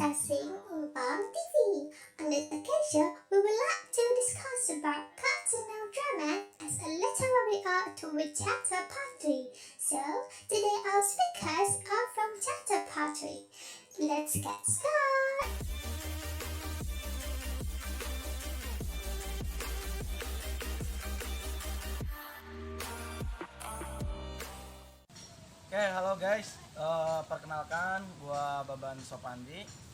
Sassing Bang TV. On this occasion, we would like to discuss about personal drama as a literary art with Theatre Party. So, today our speakers are from Theatre Party. Let's get started. Oke, halo guys. Perkenalkan, gua Baban Sopandi.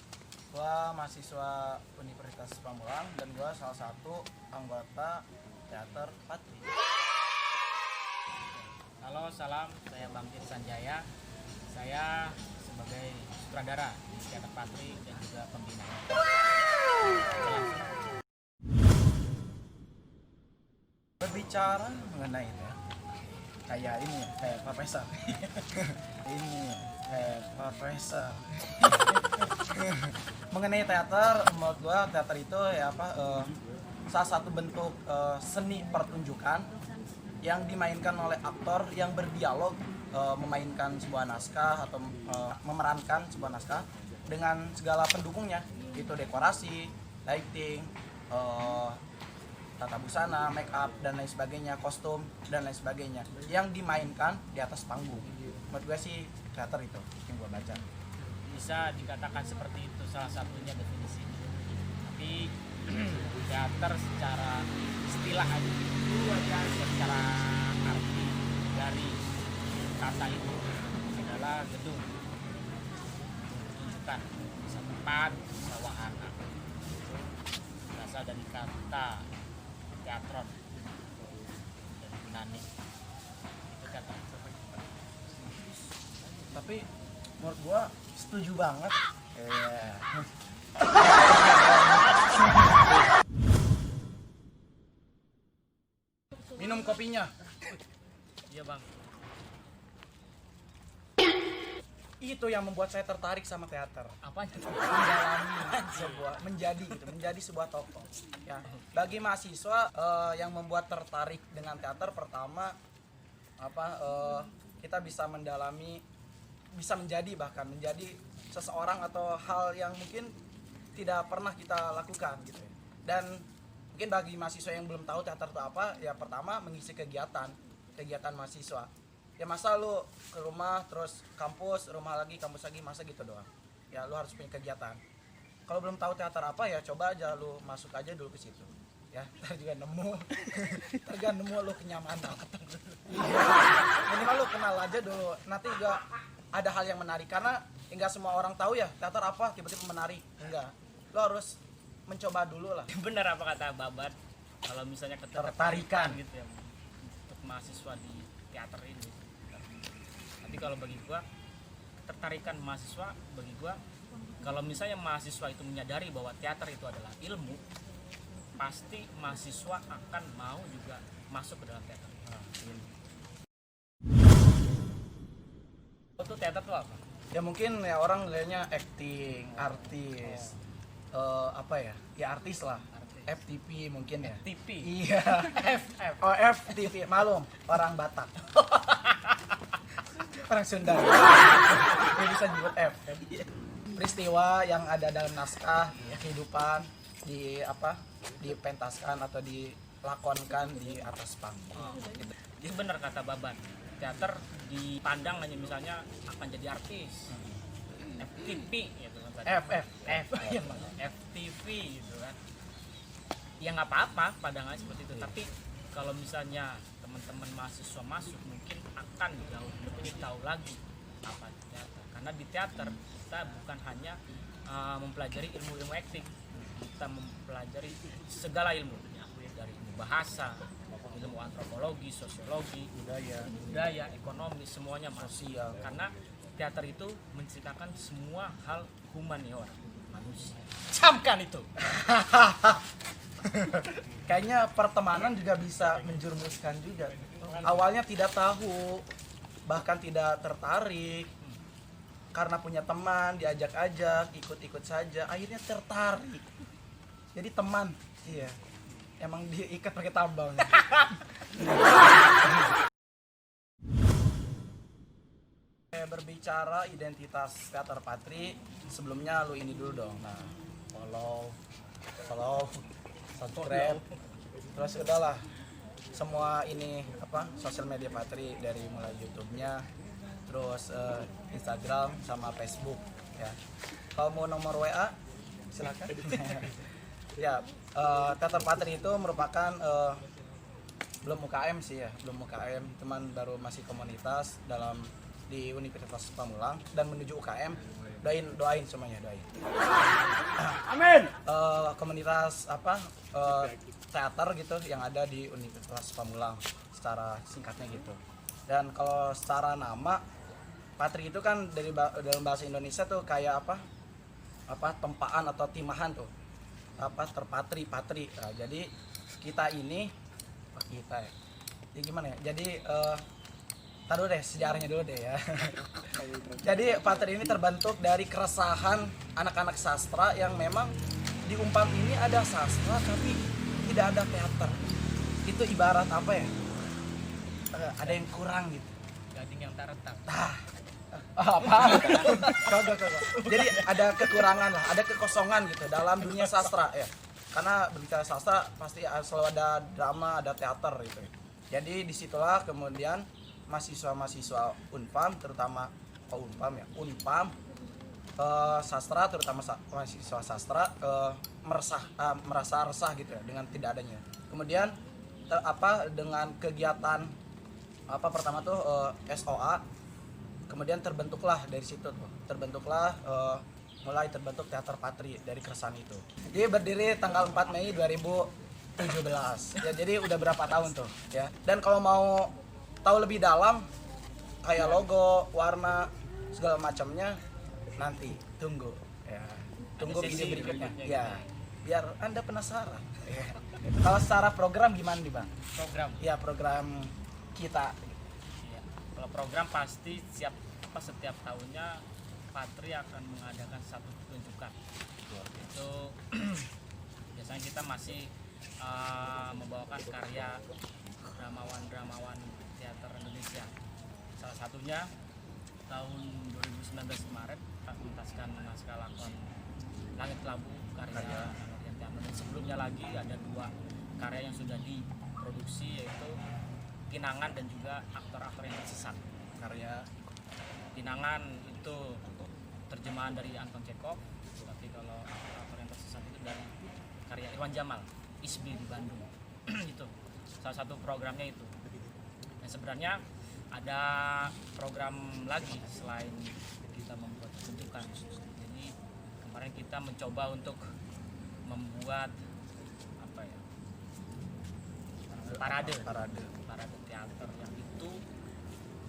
Gua mahasiswa Universitas Pamulang dan gua salah satu anggota Teater Patri. Halo, salam. Saya Bangkit Sanjaya. Saya sebagai sutradara di Teater Patri dan juga pembina. Berbicara mengenai itu, kayak ini ya, kayak profesor. Ini ya, kayak profesor. Mengenai teater, menurut gua teater itu ya salah satu bentuk seni pertunjukan yang dimainkan oleh aktor yang berdialog, memainkan sebuah naskah atau memerankan sebuah naskah dengan segala pendukungnya, itu dekorasi, lighting, tata busana, make up dan lain sebagainya, kostum dan lain sebagainya yang dimainkan di atas panggung. Menurut gue sih teater itu yang gue baca. Bisa dikatakan seperti itu salah satunya definisinya. Tapi teater secara istilah aja, secara arti dari kata itu adalah gedung, pertunjukan, bisa tempat, bisa wahana. Berasal dari kata teatron dari Yunani, itu kata. Tapi menurut gue setuju banget. Minum kopinya. Iya bang. Itu yang membuat saya tertarik sama teater. Apanya? Menjadi sebuah tokoh. Ya, bagi mahasiswa yang membuat tertarik dengan teater, pertama kita bisa mendalami, bisa menjadi seseorang atau hal yang mungkin tidak pernah kita lakukan gitu ya. Dan mungkin bagi mahasiswa yang belum tahu teater itu apa, ya pertama mengisi kegiatan mahasiswa. Ya masa lu ke rumah terus kampus, rumah lagi, kampus lagi, masa gitu doang. Ya lu harus punya kegiatan. Kalau belum tahu teater apa, ya coba aja lu masuk aja dulu ke situ. Ya, ntar juga nemu lu kenyamanan. Minimal lu kenal aja dulu. Nanti juga ada hal yang menarik, karena enggak semua orang tahu ya teater apa tiba-tiba menarik. Enggak. Lu harus mencoba dulu lah. Bener apa kata Babat, kalau misalnya Ketertarikan gitu ya untuk mahasiswa di teater ini. Tapi kalau bagi gua, ketertarikan mahasiswa bagi gua, kalau misalnya mahasiswa itu menyadari bahwa teater itu adalah ilmu, pasti mahasiswa akan mau juga masuk ke dalam teater. Itu teater tuh apa? Ya mungkin ya orang kayaknya acting, artis, ya artis lah. FTP mungkin ya. FTP. Iya. FTP, malum orang Batak. Orang Sunda. Dia bisa nyebut F. Peristiwa yang ada dalam naskah kehidupan dipentaskan atau dilakonkan di atas panggung. Gitu. Itu benar kata Baban. Teater dipandang hanya misalnya akan jadi artis. FTP gitu kan. FTV gitu kan. Ya nggak apa-apa pandangannya seperti itu. Tapi kalau misalnya teman-teman mahasiswa masuk, mungkin akan jauh lebih tahu lagi apa teater. Karena di teater kita bukan hanya mempelajari ilmu-ilmu acting, kita mempelajari segala ilmu, dari ilmu bahasa, ilmu antropologi, sosiologi, budaya, ekonomi, semuanya sosial. Karena teater itu menceritakan semua hal humaniora, manusia. Camkan itu. Kayaknya pertemanan juga bisa menjerumuskan juga. Awalnya tidak tahu, bahkan tidak tertarik, karena punya teman diajak-ajak, ikut-ikut saja, akhirnya tertarik. Jadi teman, iya, emang diikat pakai tambang. Berbicara bicara identitas teater Patri, sebelumnya lu ini dulu dong. Nah, follow, subscribe, terus udahlah semua ini apa sosial media Patri dari mulai YouTube-nya, terus Instagram sama Facebook ya. Kalau mau nomor WA silakan. Ya, teater Patri itu merupakan belum UKM sih ya, belum UKM, teman baru masih komunitas di Universitas Pamulang dan menuju UKM. Doain semuanya, doain. Amin. Komunitas teater gitu yang ada di Universitas Pamulang secara singkatnya gitu. Dan kalau secara nama Patri itu kan dalam bahasa Indonesia tuh kayak tempaan atau timahan tuh. Terpatri. Nah, jadi kita ini ya. Jadi gimana ya? Jadi taruh deh sejarahnya dulu deh ya. Jadi Patri ini terbentuk dari keresahan anak-anak sastra yang memang di Umpam ini ada sastra tapi tidak ada teater. Itu ibarat apa ya? Ada yang kurang gitu. Gading yang tak retak. Kagak. Jadi ada kekurangan lah, ada kekosongan gitu dalam dunia sastra ya. Karena berbicara sastra pasti selalu ada drama, ada teater gitu. Jadi disitulah kemudian mahasiswa Unpam, terutama Unpam sastra, terutama mahasiswa sastra merasa resah gitu ya dengan tidak adanya. Kemudian dengan kegiatan pertama tuh SOA, kemudian terbentuklah dari situ tuh mulai terbentuk teater Patri dari keresahan itu. Jadi berdiri tanggal 4 Mei 2017 ya, jadi udah berapa tahun tuh ya. Dan kalau mau tahu lebih dalam kayak logo, warna, segala macamnya nanti tunggu ya. Tunggu video berikutnya ya. Biar Anda penasaran. Ya. Kalau secara program gimana nih, Bang? Program. Ya, program kita. Iya. Kalau program pasti setiap tahunnya Patri akan mengadakan satu pertunjukan. Itu biasanya kita masih membawakan karya dramawan teater Indonesia. Salah satunya tahun 2019 kemarin kita menuntaskan naskah lakon Langit Labu karya Anariantiano, dan sebelumnya lagi ada 2 karya yang sudah diproduksi, yaitu Kinangan dan juga Aktor-aktor yang tersesat. Karya Kinangan itu terjemahan dari Anton Chekhov, tapi kalau Aktor yang tersesat itu dari karya Iwan Jamal, ISBI di Bandung. Itu salah satu programnya itu. Dan sebenarnya ada program lagi selain kita membuat pertunjukan. Jadi kemarin kita mencoba untuk membuat parade teater yang itu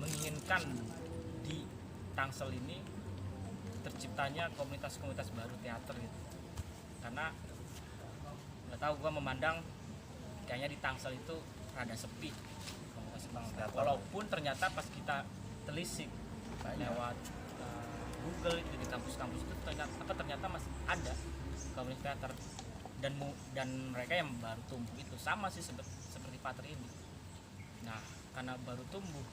menginginkan di Tangsel ini terciptanya komunitas-komunitas baru teater gitu. Karena nggak tahu, gua memandang kayaknya di Tangsel itu rada sepi komunitas teater. Walaupun ternyata pas kita telisik lewat Google itu di kampus-kampus itu ternyata masih ada komunitas teater, dan mereka yang baru tumbuh itu sama sih seperti Patri ini. Nah, karena baru tumbuh,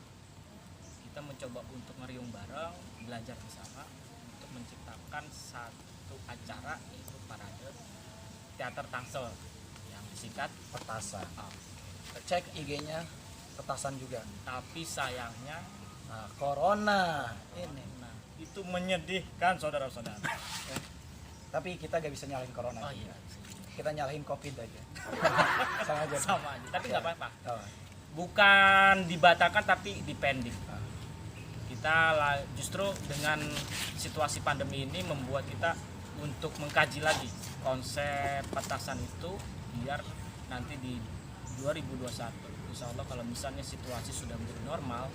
kita mencoba untuk ngeriung bareng, belajar bersama untuk menciptakan satu acara, yaitu parade teater Tangsel yang disingkat Petasan. Cek IG-nya Petasan juga. Tapi sayangnya Corona ini. Nah, itu menyedihkan saudara-saudara. Tapi kita gak bisa nyalahin Corona. Oh iya. Kita nyalahin COVID aja. Sama aja. Tapi nggak apa-apa. Oh. Bukan dibatalkan tapi dipending. Kita justru dengan situasi pandemi ini membuat kita untuk mengkaji lagi konsep Petasan itu, biar nanti di 2021 insya Allah kalau misalnya situasi sudah menjadi normal,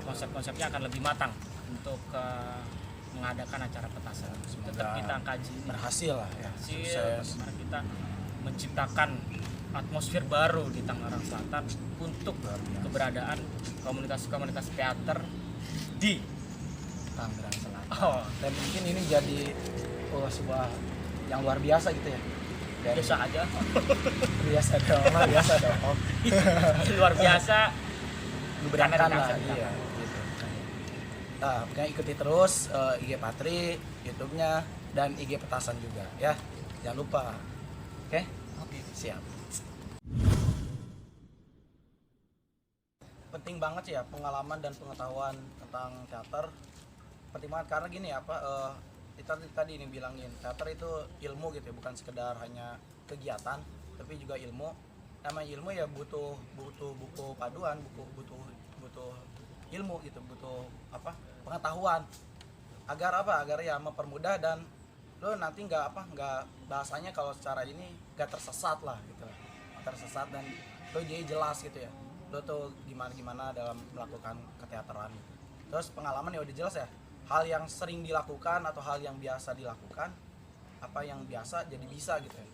konsep-konsepnya akan lebih matang untuk mengadakan acara Petasan. Tetap kita kaji berhasil lah ya. Bagaimana kita menciptakan atmosfer baru di Tangerang Selatan untuk keberadaan komunitas-komunitas teater di Tangerang Selatan. Oh, Dan mungkin ini jadi sebuah yang luar biasa gitu ya. biasa aja. biasa dong. Luar biasa. Berangkat lah. Tangsel. Iya, gitu. Pokoknya ikuti terus IG Patri, YouTube-nya, dan IG Petasan juga ya. Jangan lupa. Oke? Oke, siap. Penting banget sih ya pengalaman dan pengetahuan tentang teater. Penting banget karena gini ya, kita tadi ini bilangin teater itu ilmu gitu ya, bukan sekedar hanya kegiatan, tapi juga ilmu. Namanya ilmu ya butuh buku paduan, butuh ilmu gitu, butuh pengetahuan agar ya mempermudah dan lo nanti nggak bahasanya kalau secara ini nggak tersesat lah gitu, tersesat dan lo jadi jelas gitu ya, lo tuh gimana dalam melakukan keteateran. Terus pengalaman ya udah jelas ya, hal yang sering dilakukan atau hal yang biasa dilakukan, apa yang biasa jadi bisa gitu ya,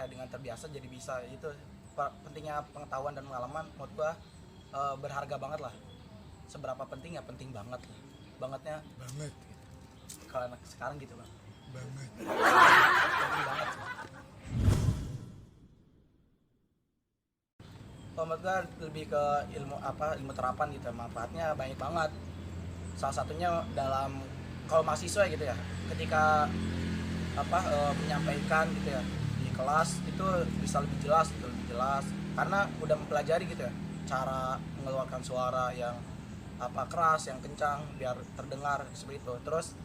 dengan terbiasa jadi bisa. Itu pentingnya pengetahuan dan pengalaman menurut gua berharga banget lah. Seberapa penting ya, penting banget lah. Banget gitu. Kalau anak sekarang gitu bang, penting banget sih. Menurut gua lebih ke ilmu terapan gitu, manfaatnya banyak banget. Salah satunya dalam kalau mahasiswa gitu ya, ketika menyampaikan gitu ya di kelas itu bisa lebih jelas karena udah mempelajari gitu ya cara mengeluarkan suara yang keras, yang kencang biar terdengar seperti itu. Terus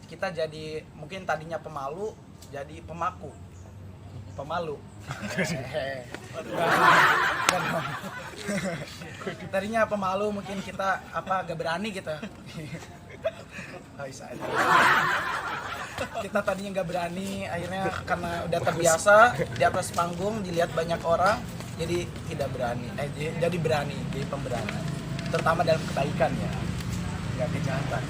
kita jadi mungkin tadinya pemalu jadi pemalu. Tadinya pemalu mungkin kita agak berani gitu. Kita tadinya nggak berani, akhirnya karena udah terbiasa di atas panggung dilihat banyak orang, jadi tidak berani. Jadi berani, jadi pemberani. Terutama dalam kebaikan ya, nggak kejahatan.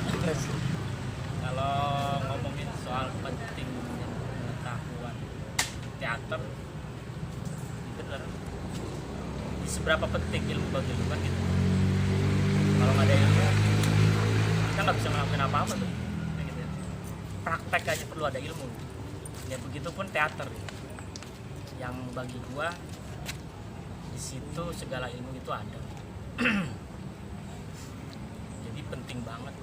Kalau ngomongin soal penting pengetahuan teater, bener. Seberapa penting ilmu bagi lu kan gitu. Kalau nggak ada ilmu, kita nggak bisa ngelakuin apa-apa tuh. Gitu ya. Praktek aja perlu ada ilmu. Ya begitupun teater. Yang bagi gua di situ segala ilmu itu ada. Jadi penting banget.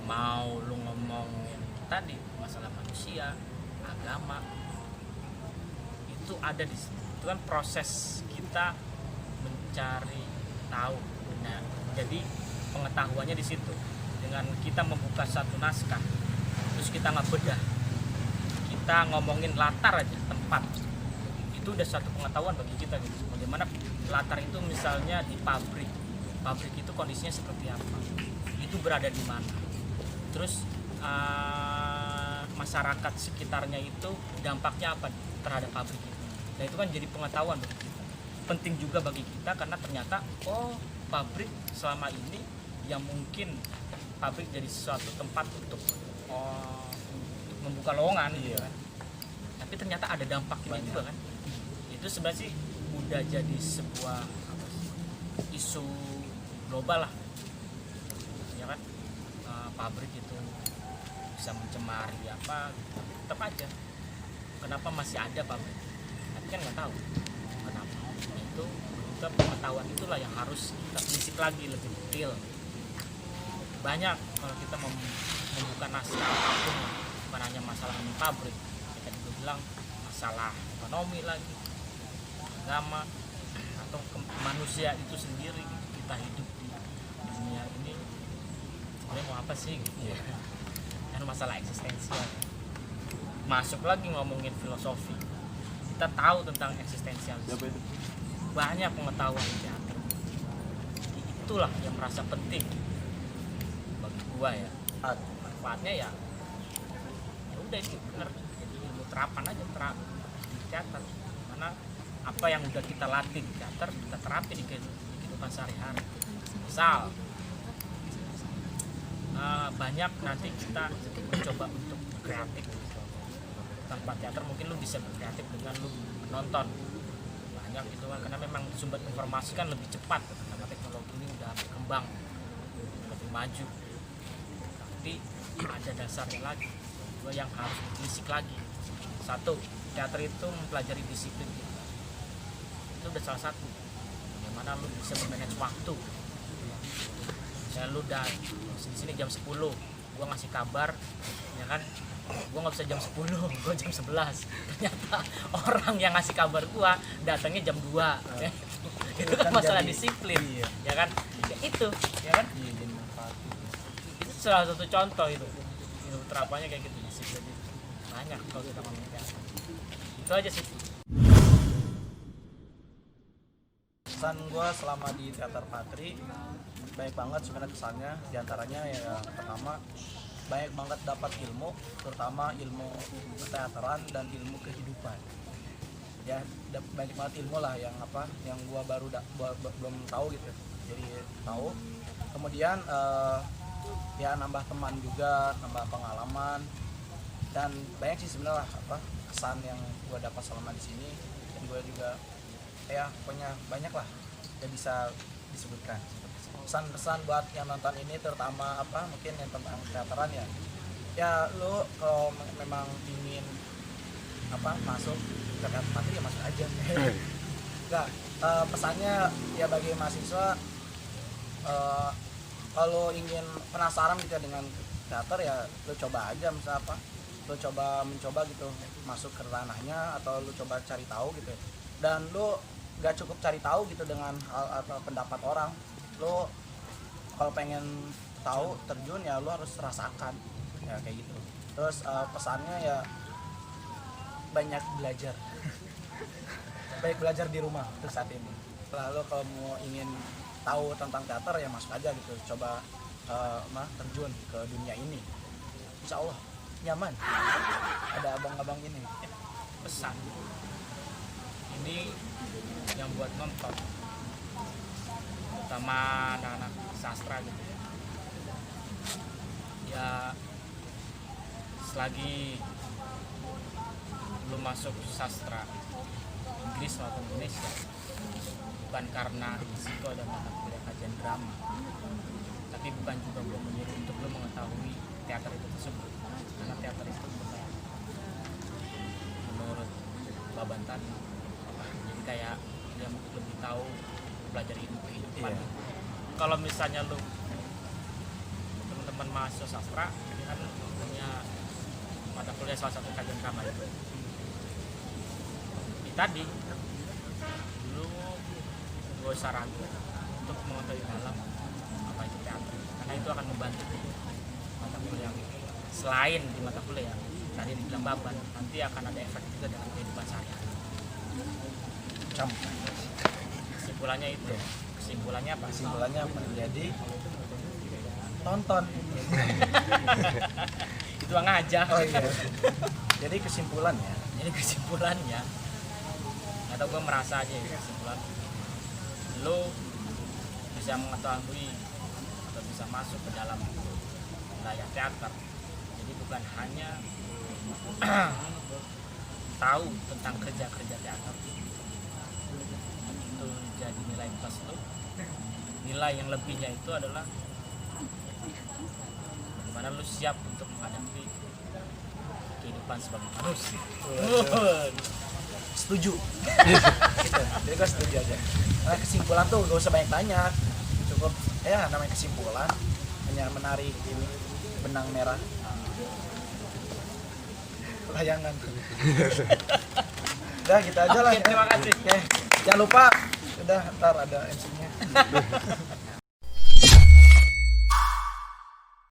Mau lu ngomongin tadi masalah manusia, agama, itu ada di situ. Itu kan proses kita mencari tahu. Nah, jadi pengetahuannya di situ. Dengan kita membuka satu naskah, terus kita ngebedah, kita ngomongin latar aja, tempat, itu udah satu pengetahuan bagi kita gitu. Bagaimana latar itu misalnya di pabrik itu kondisinya seperti apa, itu berada di mana, terus masyarakat sekitarnya itu dampaknya apa terhadap pabrik itu. Nah itu kan jadi pengetahuan bagi kita, penting juga bagi kita karena ternyata pabrik selama ini yang mungkin pabrik jadi suatu tempat untuk membuka lowongan gitu kan. Tapi ternyata ada dampaknya juga kan. Itu sebenarnya sih udah jadi sebuah isu global lah ya kan. Pabrik itu bisa mencemari tapi tetap aja kenapa masih ada pabrik, tapi kan nggak tahu kenapa. Itu juga pengetahuan itulah yang harus kita telisik lagi lebih detail. Banyak kalau kita membuka naskah apapun, bukan hanya masalah pabrik, kita juga bilang masalah ekonomi lagi, agama, atau manusia itu sendiri. Kita hidup di dunia ini sebenarnya mau apa sih gitu. Kan masalah eksistensial. Masuk lagi ngomongin filosofi, kita tahu tentang eksistensialisme. Banyak pengetahuan di teater. Itulah yang merasa penting bagi gua ya. Manfaatnya ya udah itu bener, jadi ilmu terapan aja di teater. Karena apa yang udah kita latih di teater kita terapi di kehidupan sehari-hari. Misal banyak nanti kita mencoba untuk kreatif gitu. Tanpa teater mungkin lu bisa berkreatif dengan lu nonton banyak gitu kan, karena memang sumber informasi kan lebih cepat karena teknologi ini udah berkembang lebih maju. Tapi ada dasarnya lagi yang harus ditelisik lagi. Satu, teater itu mempelajari disiplin kita. Itu udah salah satu bagaimana lu bisa memanage waktu ya lu udah di sini jam 10, gua ngasih kabar ya kan, gua nggak bisa jam 10, gua jam 11. Ternyata orang yang ngasih kabar gua datangnya jam 2. Ya. Itu kan masalah disiplin. Iya. Ya kan? Ya, itu ya kan? Iya, jadi manfaat. Itu salah satu contoh itu. Ilmu terapannya kayak gitu, disiplin itu. Banyak kalau kita ngomongin teater. Itu aja sih. Kesan gue selama di Teater Patri banyak banget sebenarnya kesannya. Diantaranya ya pertama banyak banget dapat ilmu, terutama ilmu keteateran dan ilmu kehidupan. Ya banyak banget ilmu lah yang gue baru belum tahu gitu, jadi tahu. Kemudian ya nambah teman juga, nambah pengalaman, dan banyak sih sebenarnya kesan yang gue dapat selama di sini. Dan gue juga ya pokoknya banyak lah yang bisa disebutkan. Pesan-pesan buat yang nonton ini, terutama mungkin yang tentang teateran ya lu kalau memang ingin masuk ke Teater Patri ya masuk aja. Enggak, pesannya ya bagi mahasiswa, kalau ingin penasaran gitu dengan teater ya lu coba aja, misalnya lu mencoba gitu masuk ke ranahnya, atau lu coba cari tahu gitu. Dan lu gak cukup cari tahu gitu dengan hal atau pendapat orang. Lu kalau pengen tahu terjun ya lu harus rasakan ya kayak gitu. Terus pesannya ya banyak belajar. Banyak belajar di rumah untuk saat ini. Lalu kalau mau ingin tahu tentang teater ya masuk aja gitu, coba terjun ke dunia ini. Insya Allah nyaman. Ada abang-abang ini. Pesan ini yang buat nonton, terutama anak-anak sastra gitu ya, selagi belum masuk sastra Inggris maupun Indonesia, bukan karena di situ ada mata kuliah kajian drama, tapi bukan juga belum menyuruh untuk lo mengetahui teater itu tersebut, karena teater itu bukan menurut Baban tadi, jadi kayak dia lebih tahu belajar ilmu kehidupan. Iya. Kalau misalnya lu teman-teman mahasiswa sastra ini kan punya mata kuliah salah satu kajian drama itu, tadi lu gue sarankan untuk mengetahui dalam apa itu teater, karena itu akan membantu mata kuliah. Selain di mata kuliah tadi dibilang Baban, nanti akan ada efek juga dalam kehidupan sehari-hari. Kesimpulannya itu, kesimpulannya apa? Kesimpulannya menjadi tonton. Itu aja. Oh iya. Jadi kesimpulannya atau gue merasa aja ya, kesimpulan lo bisa mengetahui atau bisa masuk ke dalam wilayah teater, jadi bukan hanya tahu tentang kerja-kerja teater itu jadi nilai plus lo. Nilai yang lebihnya itu adalah bagaimana lo siap untuk menghadapi kehidupan sebagai manusia. setuju. Gitu. Jadi gue setuju aja. Nah, kesimpulan tuh gak usah banyak-banyak, cukup ya namanya kesimpulan, hanya menarik ini benang merah layangan. Udah gitu aja lah. Oke, terima kasih. Oke. Jangan lupa, udah ntar ada MC-nya.